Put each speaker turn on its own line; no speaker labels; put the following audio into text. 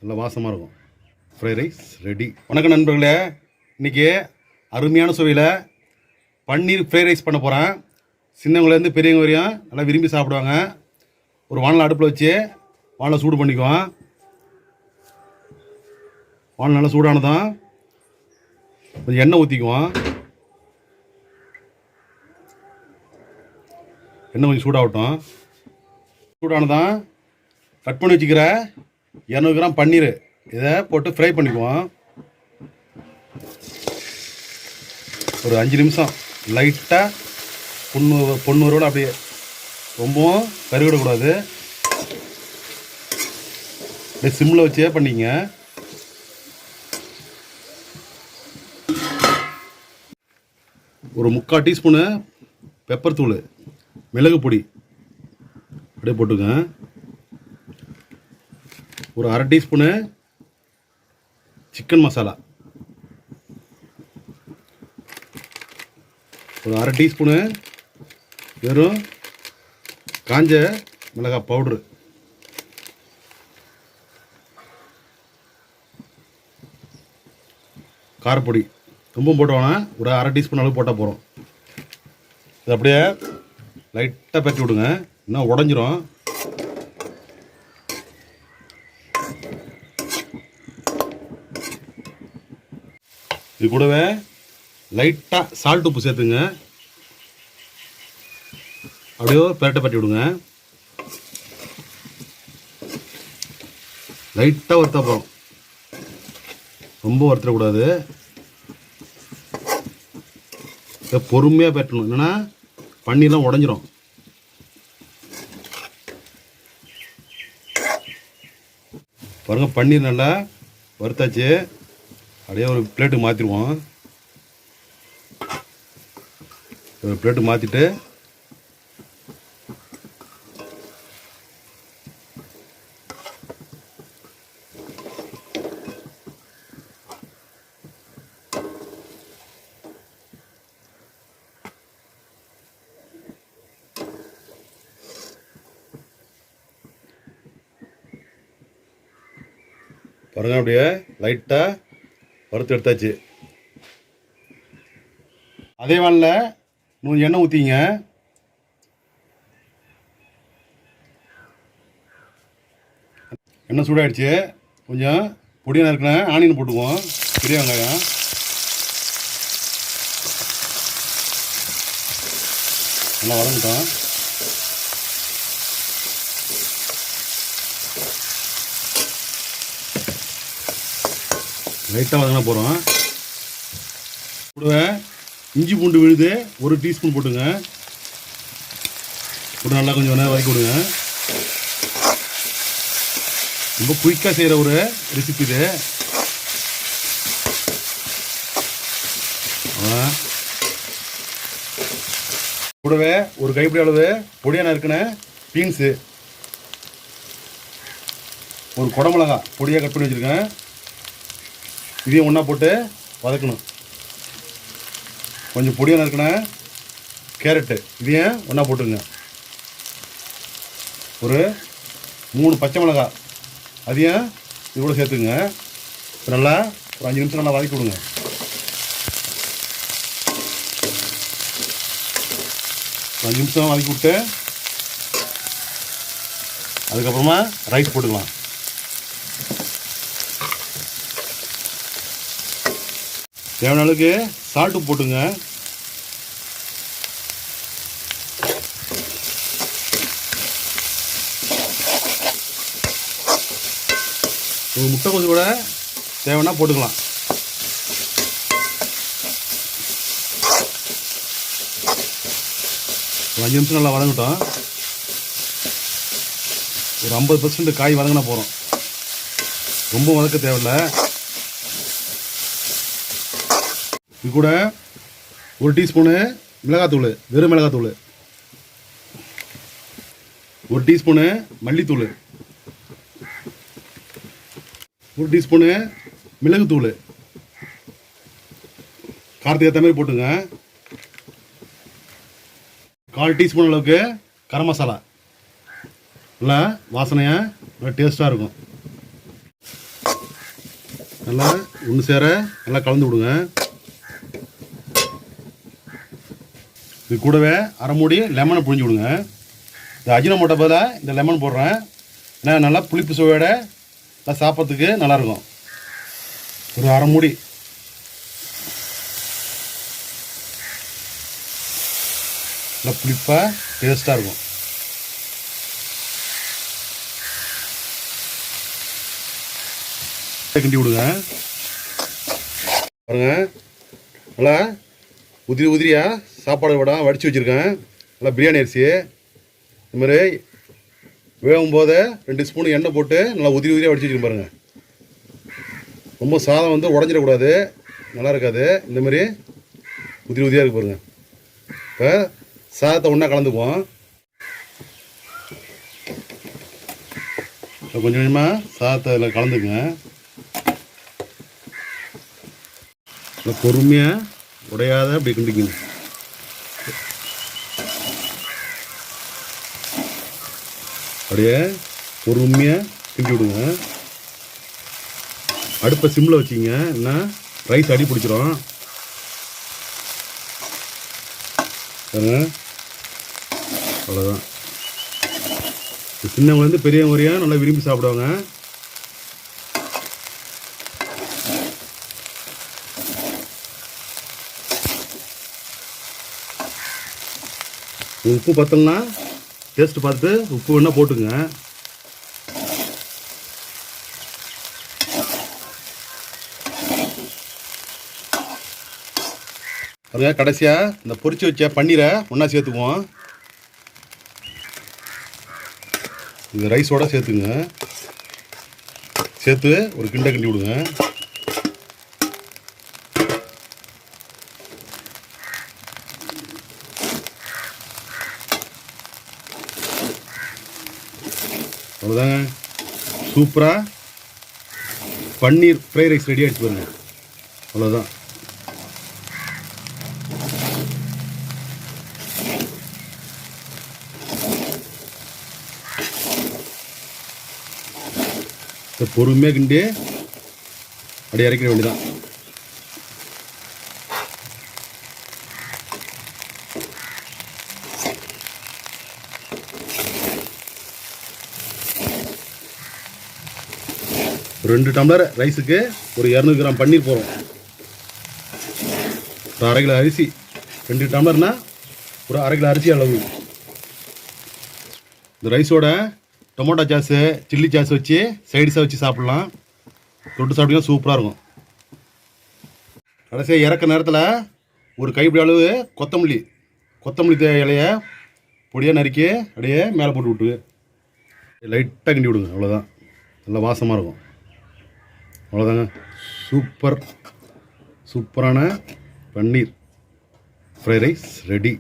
நல்லா வாசமாக இருக்கும். Fried rice ready. வணக்கம் நண்பர்களே, இன்றைக்கி அருமையான சுவையில் பன்னீர் ஃப்ரைட் ரைஸ் பண்ண போகிறேன். சின்னவங்கலேருந்து பெரியவங்க வரையும் நல்லா விரும்பி சாப்பிடுவாங்க. ஒரு வானல் அடுப்பில் வச்சு வானலை சூடு பண்ணிக்குவோம். வானல் நல்லா சூடானதான் கொஞ்சம் எண்ணெய் ஊற்றிக்குவோம். எண்ணெய் கொஞ்சம் சூடாகட்டும். சூடானதான் கட் பண்ணி வச்சுக்கிற 200 கிராம் பன்னீர் இதை போட்டு ஃப்ரை பண்ணிக்குவோம். ஒரு 5 நிமிஷம் லைட்டாக பொண்ணூரோடு அப்படியே, ரொம்பவும் கருவிடக்கூடாது. அப்படியே சிம்மில் வச்சே பண்ணிங்க. ஒரு 3/4 டீஸ்பூனு பெப்பர் தூள், மிளகு பொடி அப்படியே போட்டுங்க. ஒரு 1/2 டீஸ்பூனு சிக்கன் மசாலா, ஒரு 1/2 டீஸ்பூனு வெறும் காஞ்ச மிளகாய் பவுட்ரு, காரப்பொடி ரொம்ப போட்டோன்னா ஒரு 1/2 டீஸ்பூன் அளவு போட்டால் போகிறோம். இது அப்படியே லைட்டாக பற்றி விடுங்க, இன்னும் உடஞ்சிரும். இது கூடவே லைட்டாக சால்ட் உப்பு சேர்த்துங்க. அப்படியே பெரட்டை பற்றி விடுங்க. லைட்டாக வறுத்தா போகிறோம், ரொம்ப வறுத்துடக்கூடாது. பொறுமையாக பெட்டணும், இல்லைன்னா பன்னீர்லாம் உடஞ்சிரும். பாருங்க, பன்னீர் நல்லா வறுத்தாச்சு. அப்படியே ஒரு பிளேட்டுக்கு மாற்றிடுவோம். ஒரு பிளேட்டு மாற்றிட்டு பாருங்க, அப்படியே லைட்டாக வறுத்து எடுத்தாச்சு. அதே வானில் இன்னும் எண்ணெய் ஊற்றிங்க. எண்ணெய் சூடாகிடுச்சு. கொஞ்சம் பொடியாக இருக்கிற ஆனியன் போட்டுக்குவோம், பெரிய வெங்காயம். நல்லா வதங்கிட்டோம். லைட்டாக வதங்கினா போகிறோம். கூடவே இஞ்சி பூண்டு விழுது 1 டீஸ்பூன் போட்டுங்க. போட்டு நல்லா கொஞ்சம் நேரம் வதக்கி விடுங்க. ரொம்ப குயிக்காக செய்கிற ஒரு ரெசிபி இது. கூடவே ஒரு கைப்பிடி அளவு பொடியான இருக்குன்னு பீன்ஸு, ஒரு குடமிளகா பொடியாக கட் பண்ணி வச்சுருக்கேன். இதையும் ஒன்றா போட்டு வதக்கணும். கொஞ்சம் பொடியாக இருக்குன்னா கேரட்டு, இதையும் ஒன்றா போட்டுங்க. ஒரு 3 பச்சை மிளகா, அதையும் இது கூட சேர்த்துங்க. நல்லா ஒரு 5 நிமிஷம் நல்லா வதக்கி விடுங்க. ஒரு 5 நிமிஷம் வதக்கி விட்டு அதுக்கப்புறமா ரைஸ் போட்டுக்கலாம். தேவையான அளவுக்கு சால்ட்டு போட்டுங்க. ஒரு முட்டை கொஞ்சம் கூட தேவைன்னா போட்டுக்கலாம். ஒரு 5 நிமிஷம் நல்லா வதங்கட்டும். ஒரு 50% காய் வதங்கினா போகிறோம், ரொம்ப வதக்க தேவையில்லை. இது கூட 1 டீஸ்பூனு மிளகாத்தூள், வெறும் மிளகாத்தூள், 1 டீஸ்பூனு மல்லித்தூள், 1 டீஸ்பூனு மிளகுத்தூள், காரத்துக்கு ஏற்ற மாதிரி போட்டுங்க. 1/4 டீஸ்பூன் அளவுக்கு கரம் மசாலா, நல்லா வாசனையாக நல்லா டேஸ்ட்டாக இருக்கும். நல்லா ஒன்று சேர நல்லா கலந்து விடுங்க. இது கூடவே அரை மூடி லெமனை புழிஞ்சு விடுங்க. இந்த அஜினோமோட்டோ பதிலாக இந்த லெமன் போடுறேன். ஏன்னா நல்லா புளிப்பு சுவையோட நல்லா சாப்பிட்றதுக்கு நல்லாயிருக்கும். ஒரு அரை மூடி. நல்லா புளிப்பாக டேஸ்ட்டாக இருக்கும். கிண்டி விடுங்க. பாருங்க நல்லா உதிரி உதிரியாக சாப்பாடு விட வடித்து வச்சுருக்கேன். நல்லா பிரியாணி அரிசி இந்த மாதிரி வேகும் போது 2 ஸ்பூன் எண்ணெய் போட்டு நல்லா உதிரி உதிரியாக வடித்து வச்சுருக்கேன். பாருங்கள், ரொம்ப சாதம் வந்து உடஞ்சிடக்கூடாது, நல்லா இருக்காது. இந்த மாதிரி உதிரி உதிரியாக இருக்கு பாருங்கள். இப்போ சாதத்தை ஒன்றா கலந்துக்குவோம். இப்போ கொஞ்சம் கொஞ்சமாக சாதத்தை அதில் கலந்துக்குங்க. நல்லா பொறுமையாக உடையாத அப்படி கிண்டிக்குங்க. அப்படியே பொறுமையாக கிண்டி விடுங்க. அடுப்பை சிம்மில் வச்சிங்க, இல்லைன்னா ரைஸ் அடி பிடிச்சிரும். அவ்வளோதான். சின்னவங்கலேருந்து பெரியவங்க வரையும் நல்லா விரும்பி சாப்பிடுவாங்க. உப்பு பத்தலைன்னா டேஸ்ட்டு பார்த்துட்டு உப்பு வேணால் போட்டுங்க. பாருங்க, கடைசியாக இந்த பொரிச்சு வச்ச பன்னீரை ஒன்றா சேர்த்துக்குவோம். இந்த ரைஸோடு சேர்த்துங்க. சேர்த்து ஒரு கிண்டி விடுங்க. அவ்வளோதாங்க, சூப்பராக பன்னீர் ஃப்ரைட் ரைஸ் ரெடி ஆகிடுச்சு பாருங்க. அவ்வளோதான். பொறுமையாக கிண்டி அப்படியே இறக்கிற வேண்டியதான். ஒரு 2 டம்ளர் ரைஸுக்கு ஒரு 200 கிராம் பன்னீர் போகிறோம். ஒரு 1/2 கிலோ அரிசி, 2 டம்ளர்னா ஒரு 1/2 கிலோ அரிசி அளவு. இந்த ரைஸோட டொமேட்டோ சாஸு, சில்லி சாஸ் வச்சு சைடிஸாக வச்சு சாப்பிட்லாம். தொட்டு சாப்பிட்டீங்கன்னா சூப்பராக இருக்கும். கடைசியாக இறக்க நேரத்தில் ஒரு கைப்பிடி அளவு கொத்தமல்லி இலையை பொடியாக நறுக்கி அப்படியே மேலே போட்டு விட்டு லைட்டாக கிண்டி விடுங்க. அவ்வளோதான், நல்லா வாசமாக இருக்கும். அவ்வளோதாங்க, சூப்பரான பன்னீர் ஃப்ரைட் ரைஸ் ரெடி.